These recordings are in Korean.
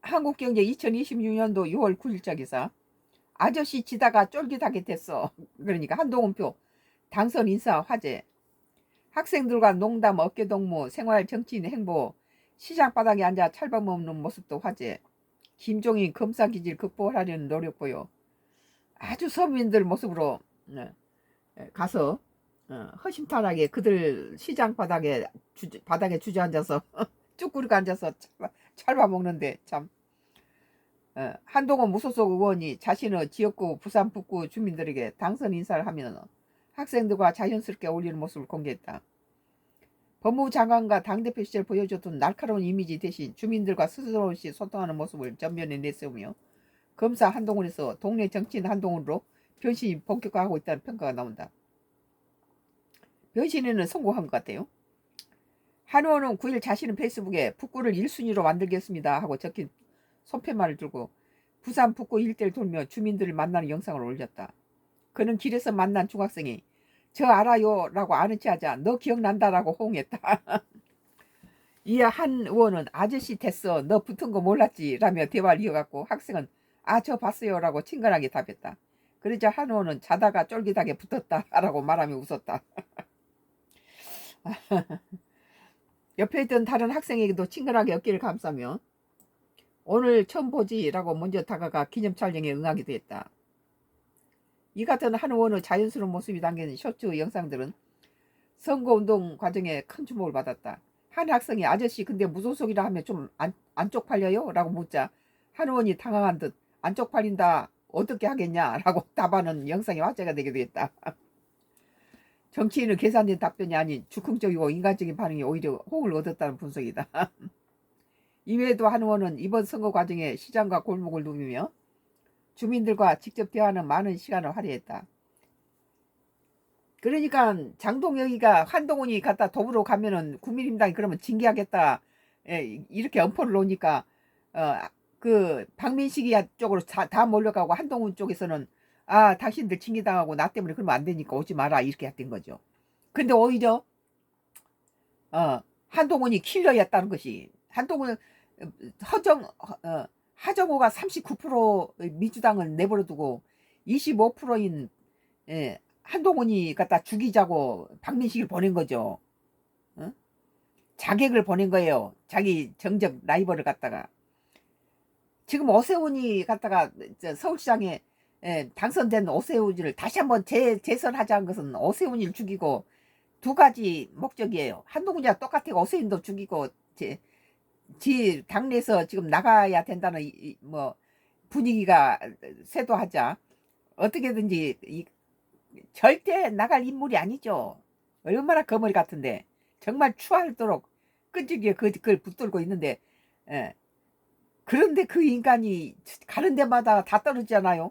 한국경제 2026년도 6월 9일자 기사. 아저씨 지다가 쫄깃하게 됐어. 그러니까 한동훈표 당선 인사 화제. 학생들과 농담, 어깨동무, 생활 정치인 행보, 시장 바닥에 앉아 찰밥 먹는 모습도 화제. 김종인 검사 기질 극복하려는 노력 보여. 아주 서민들 모습으로 가서 허심탄회하게 그들 시장 바닥에 주저앉아서 쭈꾸리가 앉아서 찰밥 먹는데 참. 한동훈 무소속 의원이 자신의 지역구 부산 북구 주민들에게 당선 인사를 하면 학생들과 자연스럽게 어울리는 모습을 공개했다. 법무부 장관과 당대표 시절 보여줬던 날카로운 이미지 대신 주민들과 스스로 없이 소통하는 모습을 전면에 내세우며 검사 한동훈에서 동네 정치인 한동훈으로 변신이 본격화하고 있다는 평가가 나온다. 변신에는 성공한 것 같아요. 한의원은 9일 자신은 페이스북에 북구를 1순위로 만들겠습니다 하고 적힌 손팻말을 들고 부산 북구 일대를 돌며 주민들을 만나는 영상을 올렸다. 그는 길에서 만난 중학생이 저 알아요 라고 아는 체 하자 너 기억난다 라고 호응했다. 이에 한 의원은 아저씨 됐어 너 붙은 거 몰랐지 라며 대화를 이어갔고 학생은 아 저 봤어요 라고 친근하게 답했다. 그러자 한 의원은 자다가 쫄깃하게 붙었다 라고 말하며 웃었다. 옆에 있던 다른 학생에게도 친근하게 어깨를 감싸며 오늘 처음 보지 라고 먼저 다가가 기념 촬영에 응하기도 했다. 이 같은 한 의원의 자연스러운 모습이 담긴 쇼츠 영상들은 선거운동 과정에 큰 주목을 받았다. 한 학생이 아저씨 근데 무소속이라 하면 좀 안 쪽팔려요? 라고 묻자 한 의원이 당황한 듯 안 쪽팔린다 어떻게 하겠냐 라고 답하는 영상이 화제가 되기도 했다. 정치인은 계산된 답변이 아닌 즉흥적이고 인간적인 반응이 오히려 호응을 얻었다는 분석이다. 이외에도 한 의원은 이번 선거 과정에 시장과 골목을 누비며 주민들과 직접 대화하는 많은 시간을 할애했다. 그러니까 장동혁이가 한동훈이 갖다 더불어 가면은 국민의힘당이 그러면 징계하겠다 이렇게 엄포를 놓으니까 그 박민식이 쪽으로 다 몰려가고 한동훈 쪽에서는 아 당신들 징계당하고 나 때문에 그러면 안 되니까 오지 마라 이렇게 된 거죠. 근데 오히려 한동훈이 킬러였다는 것이 한동훈 하정우가 39% 민주당을 내버려두고 25%인 한동훈이 갖다 죽이자고 박민식을 보낸 거죠. 어? 자객을 보낸 거예요. 자기 정적 라이벌을 갖다가. 지금 오세훈이 갖다가 서울시장에 당선된 오세훈을 다시 한번 재선하자는 것은 오세훈을 죽이고 두 가지 목적이에요. 한동훈이랑 똑같아 오세훈도 죽이고 지 당내에서 지금 나가야 된다는 뭐 분위기가 쇄도하자 어떻게든지 절대 나갈 인물이 아니죠. 얼마나 거머리 같은데 정말 추하도록 끈질기게 그걸 붙들고 있는데 그런데 그 인간이 가는 데마다 다 떨어지잖아요.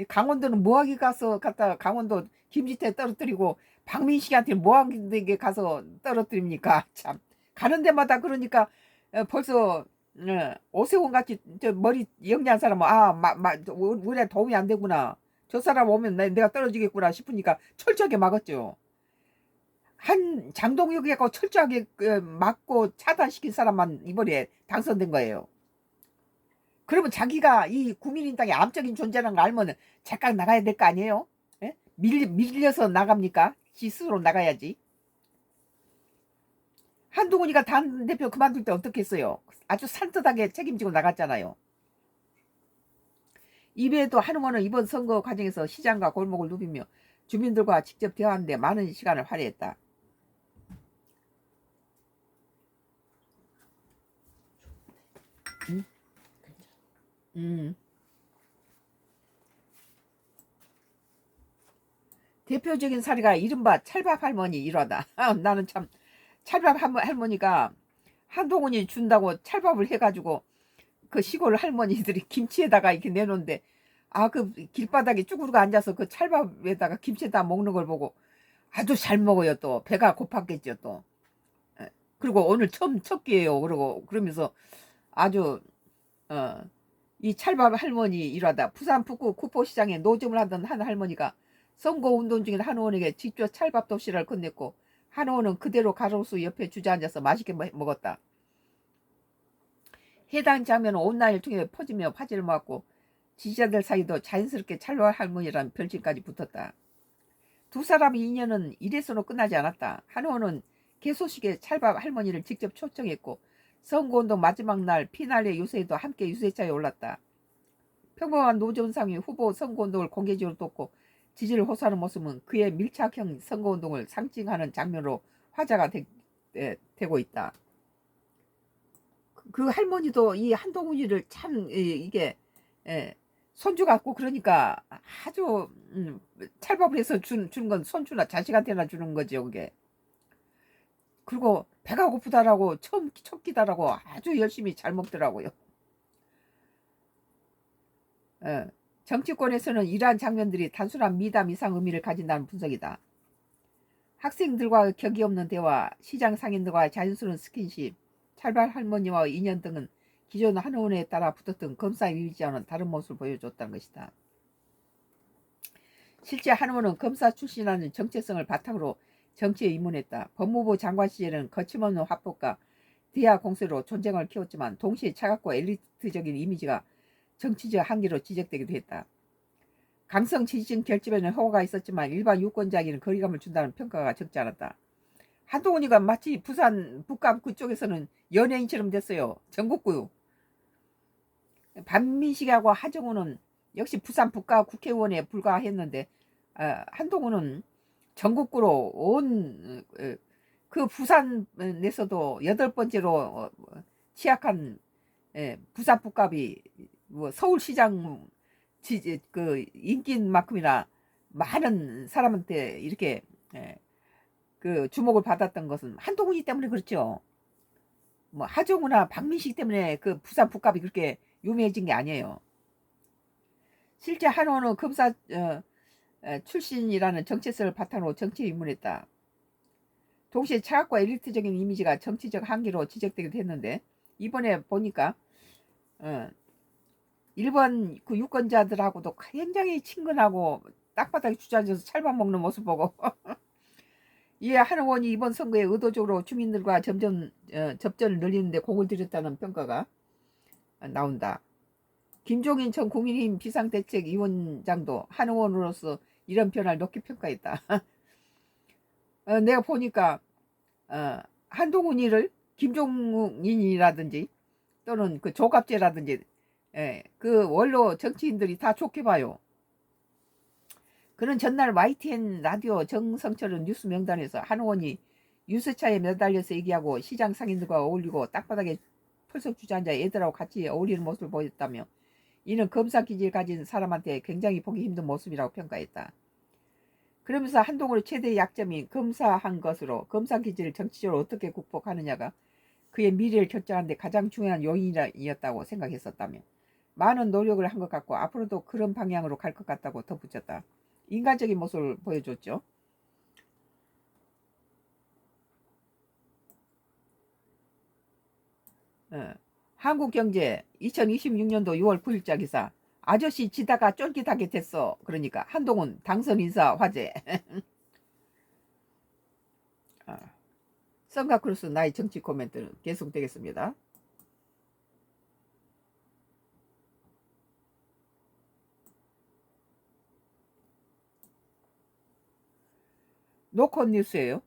강원도는 뭐하기 가서 갔다 강원도 김지태 떨어뜨리고 박민식한테 뭐하기 가서 떨어뜨립니까? 참 가는 데마다 그러니까 벌써 오세훈 같이 저 머리 영리한 사람은 우리한테 도움이 안 되구나. 저 사람 오면 내가 떨어지겠구나 싶으니까 철저하게 막았죠. 한 장동혁이하고 철저하게 막고 차단시킨 사람만 이번에 당선된 거예요. 그러면 자기가 이 국민의당의 암적인 존재라는 걸 알면 잠깐 나가야 될 거 아니에요? 예? 밀려서 나갑니까? 지 스스로 나가야지. 한동훈이가 당대표 그만둘 때 어떻게 했어요? 아주 산뜻하게 책임지고 나갔잖아요. 이외에도 한의원은 이번 선거 과정에서 시장과 골목을 누비며 주민들과 직접 대화하는데 많은 시간을 할애했다. 대표적인 사례가 이른바 찰밥 할머니 일화다. 나는 참 찰밥 할머니가 한동훈이 준다고 찰밥을 해가지고 그 시골 할머니들이 김치에다가 이렇게 내놓는데 그 길바닥에 쭈그르고 앉아서 그 찰밥에다가 김치에다 먹는 걸 보고 아주 잘 먹어요. 또 배가 고팠겠죠 또. 그리고 오늘 첫 끼예요. 그러고 그러면서 아주 이 찰밥 할머니 일화다. 부산 북구 구포시장에 노점을 하던 한 할머니가 선거운동 중인 한의원에게 직접 찰밥 도시락을 건넸고 한의원은 그대로 가로수 옆에 주저앉아서 맛있게 먹었다. 해당 장면은 온라인을 통해 퍼지며 화제를 모았고 지지자들 사이도 자연스럽게 찰로와 할머니라는 별칭까지 붙었다. 두 사람의 인연은 이래서는 끝나지 않았다. 한의원은 개소식에 찰밥 할머니를 직접 초청했고 선거운동 마지막 날 피날레 유세에도 함께 유세차에 올랐다. 평범한 노전상이 후보 선거운동을 공개적으로 돕고 지지를 호소하는 모습은 그의 밀착형 선거운동을 상징하는 장면으로 화제가 되고 있다. 그 할머니도 이 한동훈이를 참 이게 손주 같고 그러니까 아주 찰밥을 해서 주는 건 손주나 자식한테나 주는 거죠 그게. 그리고 배가 고프다라고 첫 끼다라고 아주 열심히 잘 먹더라고요. 정치권에서는 이러한 장면들이 단순한 미담 이상 의미를 가진다는 분석이다. 학생들과 격이 없는 대화, 시장 상인들과 자연스러운 스킨십, 찰발 할머니와 인연 등은 기존 한의원에 따라 붙었던 검사 이미지와는 다른 모습을 보여줬다는 것이다. 실제 한의원은 검사 출신이라는 정체성을 바탕으로 정치에 입문했다. 법무부 장관 시절에는 거침없는 화법과 대하 공세로 존재감을 키웠지만 동시에 차갑고 엘리트적인 이미지가 정치적 한계로 지적되기도 했다. 강성 지지층 결집에는 허가가 있었지만 일반 유권자에게는 거리감을 준다는 평가가 적지 않았다. 한동훈이가 마치 부산 북감 그쪽에서는 연예인처럼 됐어요. 전국구. 반민식하고 하정우는 역시 부산 북가 국회의원에 불과했는데 한동훈은 전국구로 온 그 부산에서도 8번째로 취약한 부산 북갑이 뭐 서울시장 그 인기만큼이나 많은 사람한테 이렇게 그 주목을 받았던 것은 한동훈이 때문에 그렇죠. 뭐 하정우나 박민식 때문에 그 부산 북갑이 그렇게 유명해진 게 아니에요. 실제 한원은 검사 출신이라는 정체성을 바탕으로 정치에 입문했다. 동시에 차갑고 엘리트적인 이미지가 정치적 한계로 지적되기도 했는데 이번에 보니까 일본 그 유권자들하고도 굉장히 친근하고 땅바닥에 주저앉아서 찰밥 먹는 모습 보고 이에 한의원이 이번 선거에 의도적으로 주민들과 점점 접전을 늘리는데 공을 들였다는 평가가 나온다. 김종인 전 국민의힘 비상대책위원장도 한의원으로서 이런 변화를 높게 평가했다. 내가 보니까 한동훈이를 김종인이라든지 또는 그 조갑제라든지 그 원로 정치인들이 다 좋게 봐요. 그는 전날 YTN 라디오 정성철은 뉴스 명단에서 한의원이 유세차에 매달려서 얘기하고 시장 상인들과 어울리고 땅바닥에 펄썩 주저앉아 애들하고 같이 어울리는 모습을 보였다며 이는 검사 기질을 가진 사람한테 굉장히 보기 힘든 모습이라고 평가했다. 그러면서 한동훈의 최대 약점인 검사한 것으로 검사 기질을 정치적으로 어떻게 극복하느냐가 그의 미래를 결정하는 데 가장 중요한 요인이었다고 생각했었다며 많은 노력을 한 것 같고 앞으로도 그런 방향으로 갈 것 같다고 덧붙였다. 인간적인 모습을 보여줬죠. 한국경제 2026년도 6월 9일자 기사 아저씨 지다가 쫄깃하게 됐어. 그러니까 한동훈 당선 인사 화제. 선가크루스 나의 정치 코멘트는 계속되겠습니다. 노컷 뉴스예요.